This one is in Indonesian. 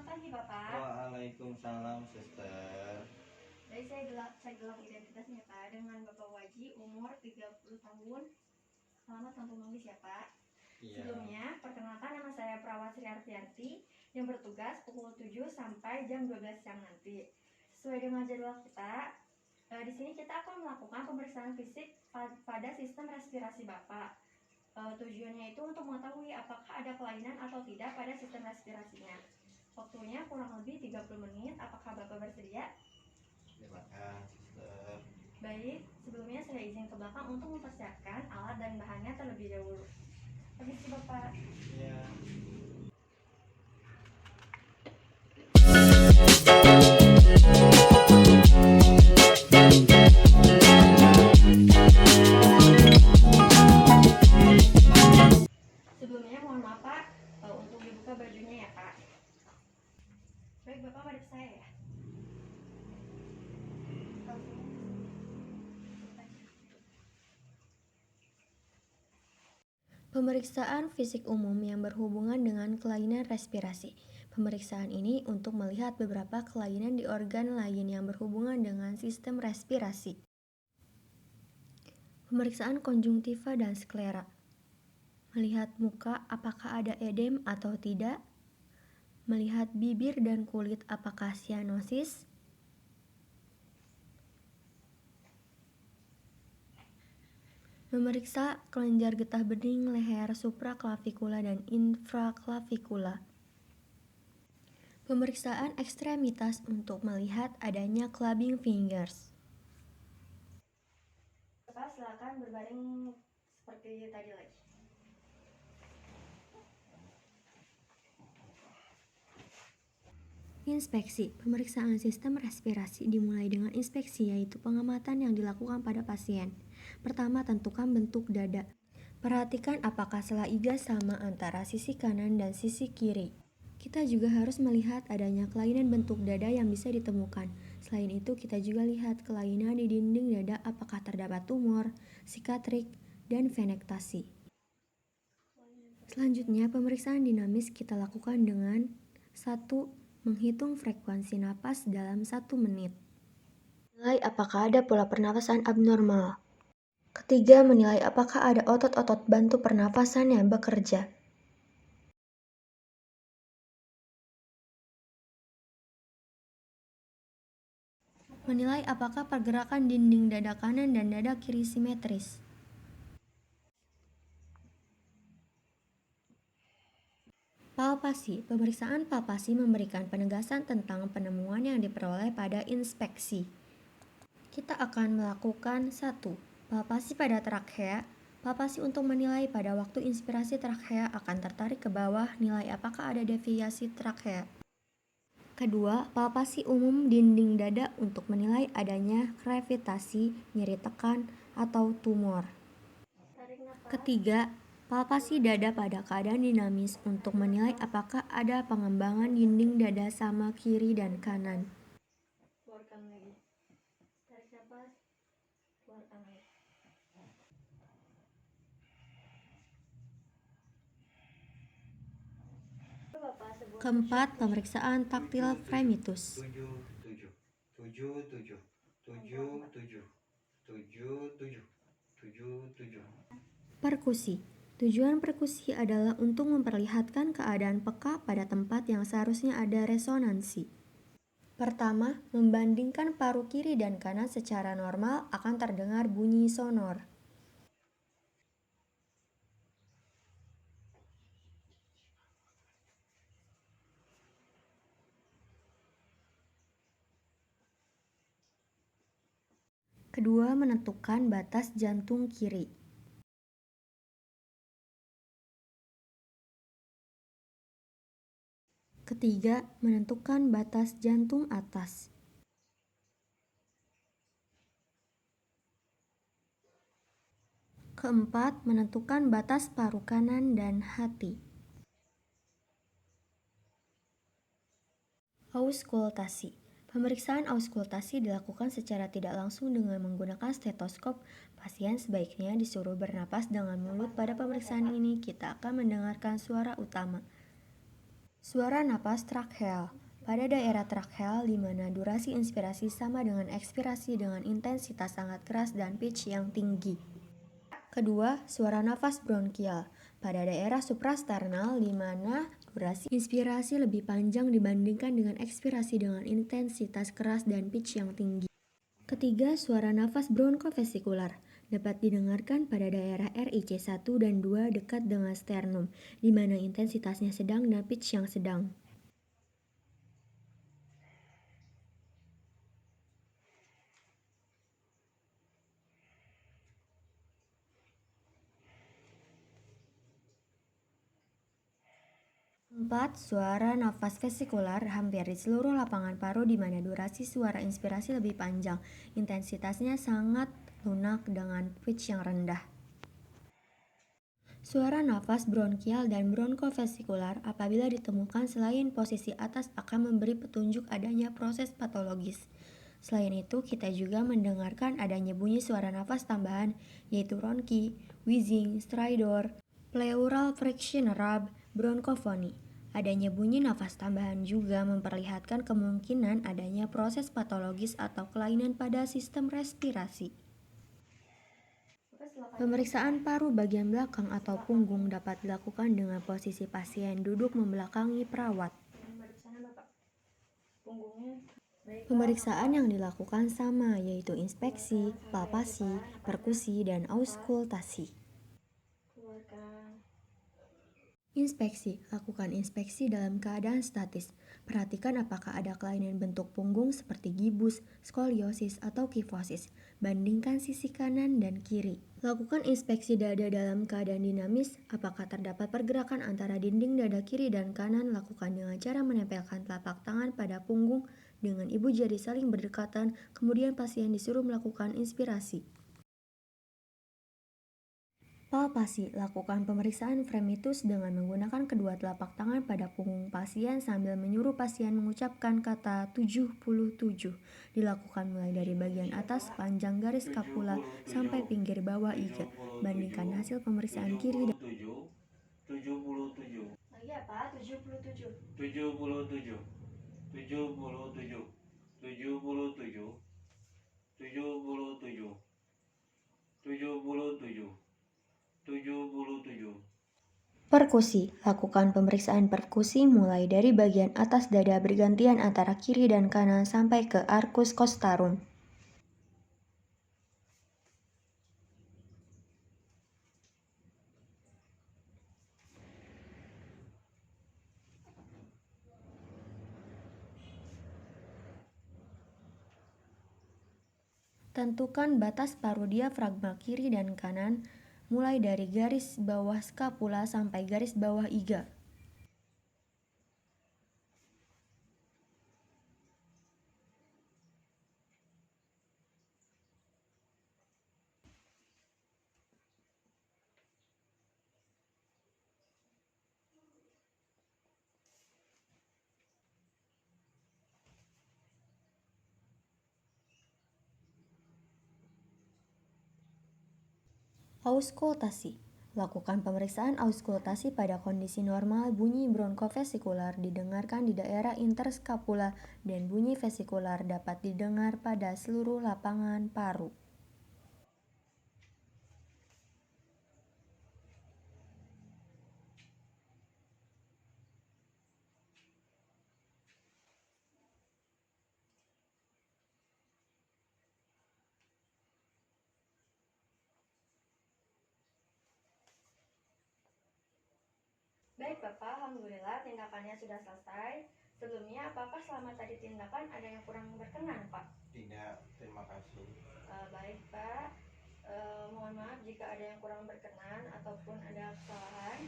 Selamat pagi, Bapak. Waalaikumsalam, Suster. Jadi saya gelar identitasnya, Pak, dengan Bapak Waji, umur 30 tahun. Selamat sampai nulis ya, Pak. Iya. Sebelumnya, perkenalkan nama saya Perawat Sri Artianti yang bertugas pukul 7 sampai jam 12 siang nanti. Sesuai dengan jadwal kita, di sini kita akan melakukan pemeriksaan fisik pada sistem respirasi Bapak. Tujuannya itu untuk mengetahui apakah ada kelainan atau tidak pada sistem respirasinya. Waktunya kurang lebih 30 menit. Apakah Bapak bersedia? Silakan, Suster. Baik, sebelumnya saya izin ke belakang untuk mempersiapkan alat dan bahannya terlebih dahulu. Permisi Bapak. Iya. Sebelumnya mohon maaf Pak, untuk dibuka bajunya ya Pak. Baik, Bapak madep saya ya. Pemeriksaan fisik umum yang berhubungan dengan kelainan respirasi. Pemeriksaan ini untuk melihat beberapa kelainan di organ lain yang berhubungan dengan sistem respirasi. Pemeriksaan konjungtiva dan sklera. Melihat muka apakah ada edem atau tidak. Melihat bibir dan kulit apakah sianosis. Memeriksa kelenjar getah bening leher supraklavikula dan infraklavikula. Pemeriksaan ekstremitas untuk melihat adanya clubbing fingers. Bapak silakan berbaring seperti tadi lagi. Inspeksi. Pemeriksaan sistem respirasi dimulai dengan inspeksi, yaitu pengamatan yang dilakukan pada pasien. Pertama, tentukan bentuk dada. Perhatikan apakah sela iga sama antara sisi kanan dan sisi kiri. Kita juga harus melihat adanya kelainan bentuk dada yang bisa ditemukan. Selain itu, kita juga lihat kelainan di dinding dada apakah terdapat tumor, sikatrik, dan venektasi. Selanjutnya, pemeriksaan dinamis kita lakukan dengan 1. Menghitung frekuensi napas dalam 1 menit. Menilai apakah ada pola pernapasan abnormal. Ketiga, menilai apakah ada otot-otot bantu pernapasan yang bekerja. Menilai apakah pergerakan dinding dada kanan dan dada kiri simetris. Palpasi. Pemeriksaan palpasi memberikan penegasan tentang penemuan yang diperoleh pada inspeksi. Kita akan melakukan 1. Palpasi pada trakea. Palpasi untuk menilai pada waktu inspirasi trakea akan tertarik ke bawah, nilai apakah ada deviasi trakea. Kedua, palpasi umum dinding dada untuk menilai adanya krevitasi, nyeri tekan, atau tumor. Ketiga, palpasi dada pada keadaan dinamis untuk menilai apakah ada pengembangan dinding dada sama kiri dan kanan. Keluarkan lagi. Tarik nafas, keluarkan lagi. Keempat, pemeriksaan taktil fremitus. 7. Perkusi. Tujuan perkusi adalah untuk memperlihatkan keadaan peka pada tempat yang seharusnya ada resonansi. Pertama, membandingkan paru kiri dan kanan secara normal akan terdengar bunyi sonor. Kedua, menentukan batas jantung kiri. Ketiga, menentukan batas jantung atas. Keempat, menentukan batas paru kanan dan hati. Auskultasi. Pemeriksaan auskultasi dilakukan secara tidak langsung dengan menggunakan stetoskop. Pasien sebaiknya disuruh bernapas dengan mulut. Pada pemeriksaan ini, kita akan mendengarkan suara utama. Suara napas tracheal. Pada daerah tracheal di mana durasi inspirasi sama dengan ekspirasi dengan intensitas sangat keras dan pitch yang tinggi. Kedua, suara nafas bronkial. Pada daerah suprasternal di mana durasi inspirasi lebih panjang dibandingkan dengan ekspirasi dengan intensitas keras dan pitch yang tinggi. Ketiga, suara nafas bronkofesikular dapat didengarkan pada daerah RIC 1 dan 2 dekat dengan sternum, di mana intensitasnya sedang dan pitch yang sedang. Empat, suara nafas vesikular hampir di seluruh lapangan paru di mana durasi suara inspirasi lebih panjang, intensitasnya sangat lunak dengan pitch yang rendah. Suara nafas bronkial dan bronkofesikular apabila ditemukan selain posisi atas akan memberi petunjuk adanya proses patologis. Selain itu, kita juga mendengarkan adanya bunyi suara nafas tambahan yaitu ronki, wheezing, stridor, pleural friction rub, broncophonie. Adanya bunyi nafas tambahan juga memperlihatkan kemungkinan adanya proses patologis atau kelainan pada sistem respirasi. Pemeriksaan paru bagian belakang atau punggung dapat dilakukan dengan posisi pasien duduk membelakangi perawat. Pemeriksaan yang dilakukan sama, yaitu inspeksi, palpasi, perkusi, dan auskultasi. Inspeksi. Lakukan inspeksi dalam keadaan statis. Perhatikan apakah ada kelainan bentuk punggung seperti gibus, skoliosis, atau kifosis. Bandingkan sisi kanan dan kiri. Lakukan inspeksi dada dalam keadaan dinamis. Apakah terdapat pergerakan antara dinding dada kiri dan kanan? Lakukan dengan cara menempelkan telapak tangan pada punggung dengan ibu jari saling berdekatan. Kemudian pasien disuruh melakukan inspirasi. Palpasi. Lakukan pemeriksaan fremitus dengan menggunakan kedua telapak tangan pada punggung pasien sambil menyuruh pasien mengucapkan kata 77. Dilakukan mulai dari bagian atas panjang garis skapula sampai pinggir bawah iga. Bandingkan hasil pemeriksaan kiri dan 77 lagi apa? 77. 77 77 77 77 77 77 Perkusi. Lakukan pemeriksaan perkusi mulai dari bagian atas dada bergantian antara kiri dan kanan sampai ke arcus costarum. Tentukan batas paru diafragma kiri dan kanan mulai dari garis bawah skapula sampai garis bawah iga. Auskultasi. Lakukan pemeriksaan auskultasi pada kondisi normal. Bunyi bronkofesikular didengarkan di daerah interskapula dan bunyi vesikular dapat didengar pada seluruh lapangan paru. Baik Bapak, Alhamdulillah tindakannya sudah selesai. Sebelumnya, apakah selama tadi tindakan ada yang kurang berkenan Pak? Tidak, terima kasih. Baik Pak, mohon maaf jika ada yang kurang berkenan ataupun ada kesalahan.